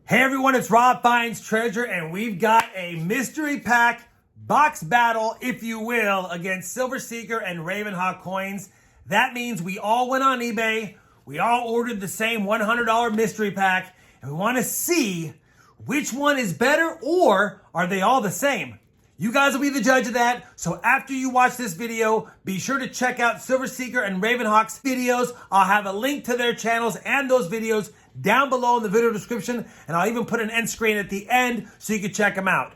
Hey everyone, it's RobFindsTreasure, and we've got a mystery pack box battle, if you will, against Silver Seeker and Ravenhawk coins. That means we all went on eBay, we all ordered the same $100 mystery pack, and we want to see which one is better, or are they all the same? You guys will be the judge of that, so after you watch this video, be sure to check out Silver Seeker and Ravenhawk's videos. I'll have a link to their channels and those videos down below in the video description, and I'll even put an end screen at the end so you can check them out.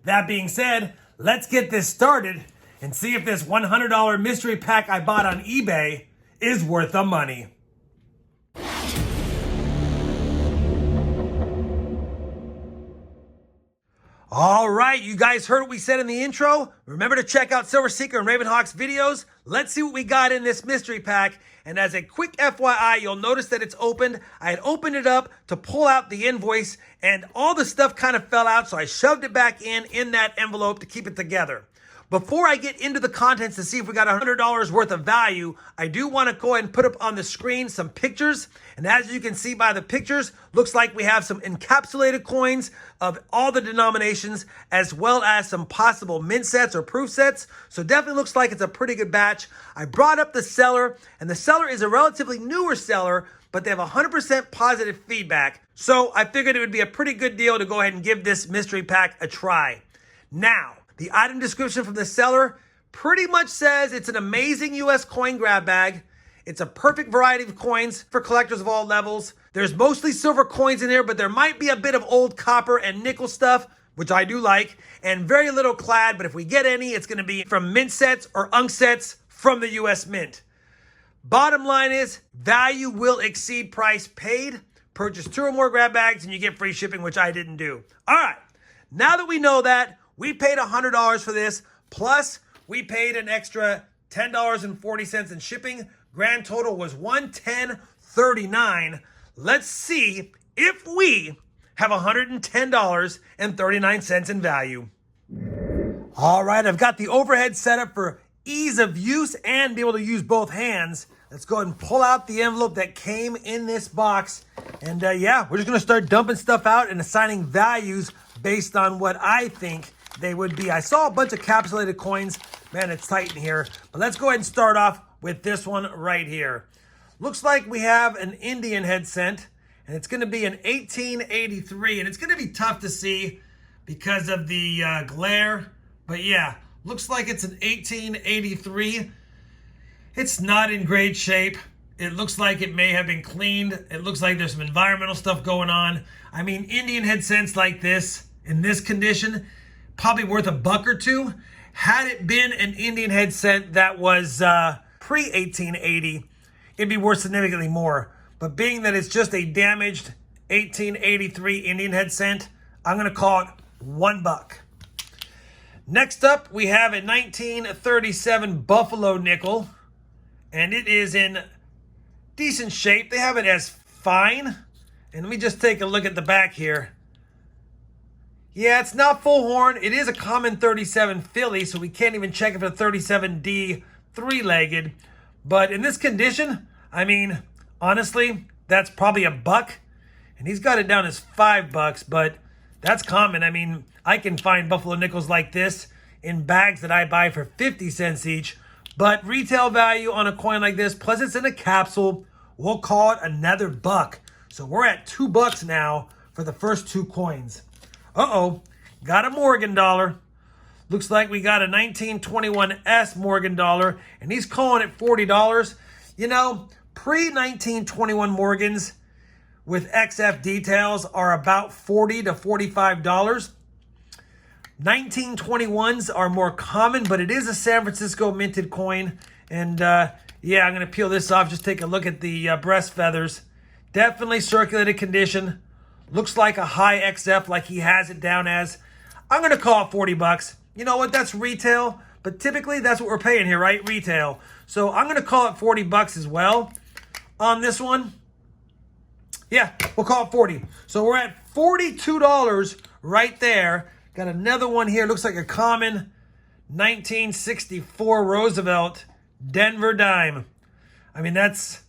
That being said, let's get this started and see if this $100 mystery pack I bought on eBay is worth the money. All right, you guys heard what we said in the intro. Remember to check out Silver Seeker and Ravenhawk's videos. Let's see what we got in this mystery pack. And as a quick FYI, you'll notice that it's opened. I had opened it up to pull out the invoice, and all the stuff kind of fell out, so I shoved it back in that envelope to keep it together. Before I get into the contents to see if we got $100 worth of value, I do want to go ahead and put up on the screen some pictures. And as you can see by the pictures, looks like we have some encapsulated coins of all the denominations, as well as some possible mint sets or proof sets. So definitely looks like it's a pretty good batch. I brought up the seller, and the seller is a relatively newer seller, but they have 100% positive feedback. So I figured it would be a pretty good deal to go ahead and give this mystery pack a try. Now, the item description from the seller pretty much says it's an amazing US coin grab bag. It's a perfect variety of coins for collectors of all levels. There's mostly silver coins in here, but there might be a bit of old copper and nickel stuff, which I do like, and very little clad, but if we get any, it's gonna be from mint sets or unk sets from the US Mint. Bottom line is, value will exceed price paid. Purchase 2 or more grab bags and you get free shipping, which I didn't do. All right, now that we know that, we paid $100 for this, plus we paid an extra $10.40 in shipping. Grand total was $110.39. Let's see if we have $110.39 in value. All right, I've got the overhead set up for ease of use and be able to use both hands. Let's go ahead and pull out the envelope that came in this box. And yeah, we're just gonna start dumping stuff out and assigning values based on what I think they would be. I saw a bunch of encapsulated coins. Man, it's tight in here. But let's go ahead and start off with this one right here. Looks like we have an Indian head cent, and it's going to be an 1883, and it's going to be tough to see because of the glare. But yeah, looks like it's an 1883. It's not in great shape. It looks like it may have been cleaned. It looks like there's some environmental stuff going on. I mean, Indian head cents like this, in this condition, probably worth $1 or $2. Had it been an Indian head cent that was pre-1880, it'd be worth significantly more. But being that it's just a damaged 1883 Indian head cent, I'm going to call it $1. Next up, we have a 1937 Buffalo nickel, and it is in decent shape. They have it as fine. And let me just take a look at the back here. Yeah, it's not full horn. It is a common 37 Philly, so we can't even check if it's a 37D 3-legged. But in this condition, I mean, honestly, that's probably $1. And he's got it down as $5, but that's common. I mean, I can find Buffalo nickels like this in bags that I buy for 50 cents each. But retail value on a coin like this, plus it's in a capsule, we'll call it another $1. So we're at $2 now for the first 2 coins. Uh-oh, got a Morgan dollar. Looks like we got a 1921S Morgan dollar, and he's calling it $40. You know, pre-1921 Morgans with XF details are about $40 to $45. 1921s are more common, but it is a San Francisco minted coin. And yeah, I'm gonna peel this off, just take a look at the breast feathers. Definitely circulated condition. Looks like a high XF, like he has it down as. I'm going to call it $40. You know what? That's retail, but typically that's what we're paying here, right? Retail. So I'm going to call it $40 as well on this one. Yeah, we'll call it 40. So we're at $42 right there. Got another one here. Looks like a common 1964 Roosevelt Denver dime. I mean, that's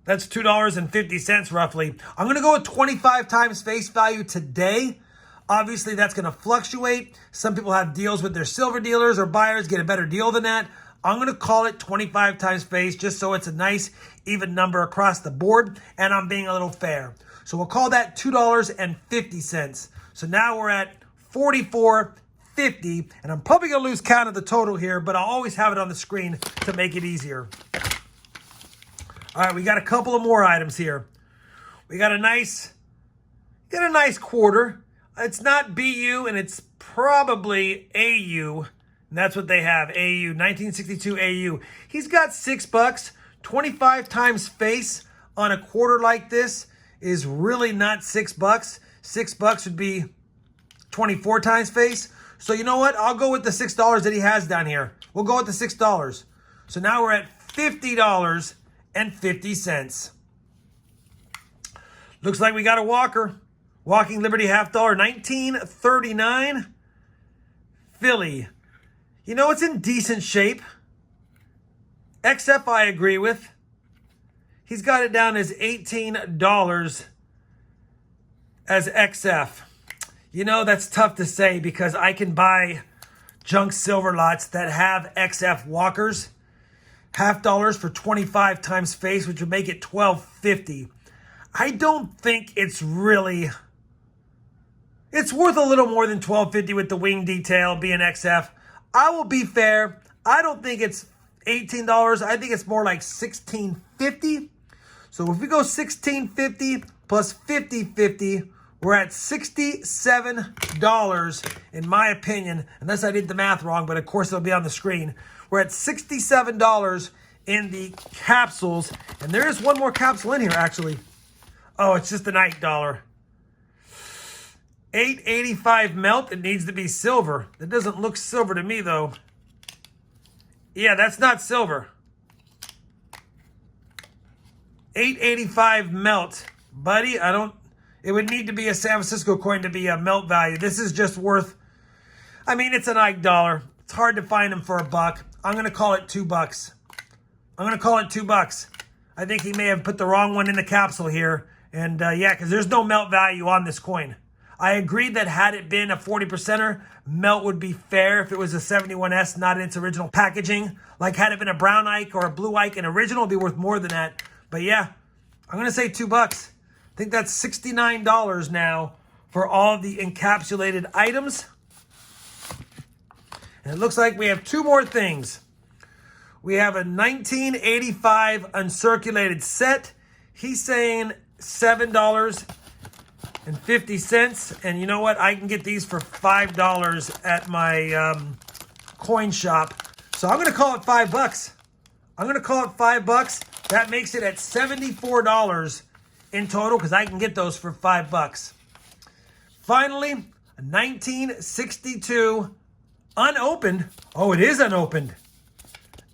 That's $2.50 roughly. I'm going to go with 25 times face value today. Obviously, that's going to fluctuate. Some people have deals with their silver dealers or buyers, get a better deal than that. I'm going to call it 25 times face just so it's a nice even number across the board, and I'm being a little fair. So we'll call that $2.50. So now we're at $44.50, and I'm probably going to lose count of the total here, but I'll always have it on the screen to make it easier. All right, we got a couple of more items here. We got a nice quarter. It's not BU, and it's probably AU. And that's what they have, AU, 1962 AU. He's got $6. 25 times face on a quarter like this is really not $6. $6 would be 24 times face. So you know what? I'll go with the $6 that he has down here. We'll go with the $6. So now we're at $50.50. Looks like we got a Walker. Walking Liberty half dollar, 1939. Philly. You know, it's in decent shape. XF I agree with. He's got it down as $18 as XF. You know, that's tough to say because I can buy junk silver lots that have XF Walkers. Half dollars for 25 times face, which would make it $12.50. I don't think it's really... It's worth a little more than $12.50 with the wing detail being XF. I will be fair. I don't think it's $18. I think it's more like $16.50. So if we go $16.50 plus $50.50, we're at $67 in my opinion, unless I did the math wrong, but of course it'll be on the screen. We're at $67 in the capsules. And there is one more capsule in here, actually. Oh, it's just a night dollar. $8.85 melt. It needs to be silver. That doesn't look silver to me, though. Yeah, that's not silver. $8.85 melt. Buddy, it would need to be a San Francisco coin to be a melt value. This is just worth, it's an Ike dollar. It's hard to find them for $1. I'm going to call it $2. I'm going to call it $2. I think he may have put the wrong one in the capsule here. And yeah, because there's no melt value on this coin. I agree that had it been a 40%er, melt would be fair if it was a 71S, not in its original packaging. Like had it been a brown Ike or a blue Ike, an original would be worth more than that. But yeah, I'm going to say $2. I think that's $69 now for all the encapsulated items. And it looks like we have two more things. We have a 1985 uncirculated set. He's saying $7.50. And you know what? I can get these for $5 at my coin shop. So I'm going to call it $5. I'm going to call it $5. That makes it at $74 in total because I can get those for $5. Finally, a 1962 unopened. Oh, it is unopened.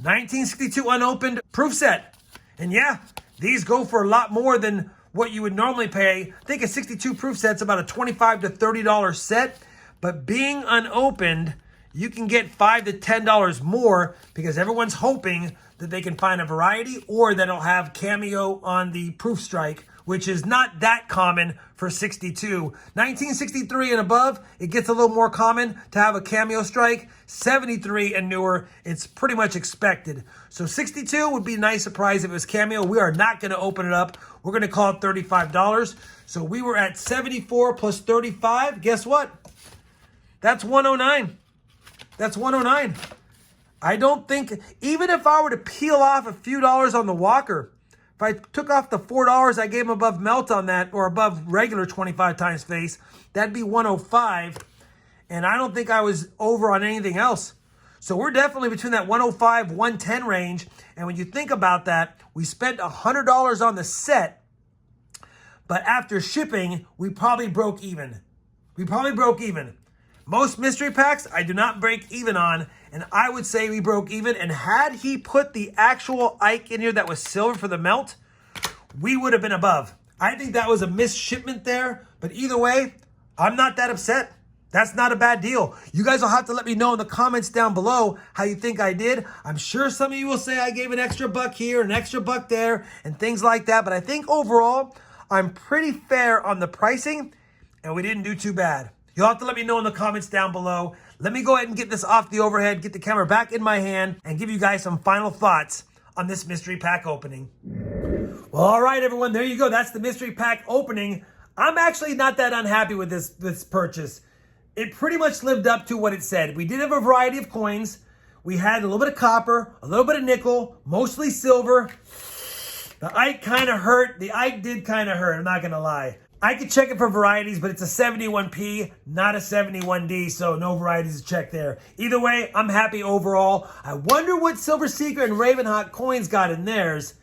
1962 unopened proof set. And yeah, these go for a lot more than what you would normally pay. I think a 62 proof set's about a $25 to $30 set. But being unopened, you can get $5 to $10 more because everyone's hoping that they can find a variety or that it'll have cameo on the proof strike, which is not that common for 62. 1963 and above, it gets a little more common to have a cameo strike. 73 and newer, it's pretty much expected. So 62 would be a nice surprise if it was cameo. We are not going to open it up. We're going to call it $35. So we were at 74 plus 35. Guess what? That's 109. That's 109. I don't think, even if I were to peel off a few dollars on the Walker, if I took off the $4 I gave him above melt on that, or above regular 25 times face, that'd be 105. And I don't think I was over on anything else. So we're definitely between that 105, 110 range. And when you think about that, we spent $100 on the set, but after shipping, we probably broke even. We probably broke even. Most mystery packs, I do not break even on, and I would say we broke even. And had he put the actual Ike in here that was silver for the melt, we would have been above. I think that was a missed shipment there, but either way, I'm not that upset. That's not a bad deal. You guys will have to let me know in the comments down below how you think I did. I'm sure some of you will say I gave an extra buck here, an extra buck there, and things like that. But I think overall, I'm pretty fair on the pricing, and we didn't do too bad. You'll have to let me know in the comments down below. Let me go ahead and get this off the overhead, get the camera back in my hand, and give you guys some final thoughts on this mystery pack opening. Well, all right, everyone, there you go. That's the mystery pack opening. I'm actually not that unhappy with this purchase. It pretty much lived up to what it said. We did have a variety of coins. We had a little bit of copper, a little bit of nickel, mostly silver. The Ike kind of hurt. The Ike did kind of hurt, I'm not going to lie. I could check it for varieties, but it's a 71P, not a 71D, so no varieties to check there. Either way, I'm happy overall. I wonder what Silver Secret and Ravenhawk coins got in theirs,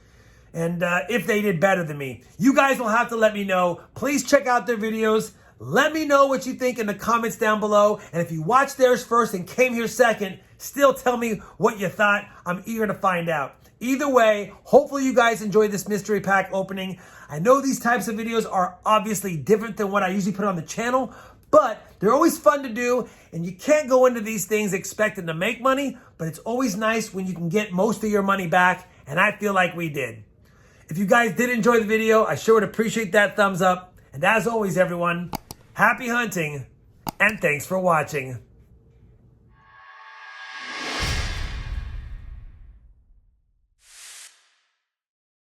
and if they did better than me. You guys will have to let me know. Please check out their videos. Let me know what you think in the comments down below. And if you watched theirs first and came here second, still tell me what you thought. I'm eager to find out. Either way, hopefully you guys enjoyed this mystery pack opening. I know these types of videos are obviously different than what I usually put on the channel, but they're always fun to do, and you can't go into these things expecting to make money, but it's always nice when you can get most of your money back, and I feel like we did. If you guys did enjoy the video, I sure would appreciate that thumbs up. And as always, everyone, happy hunting, and thanks for watching.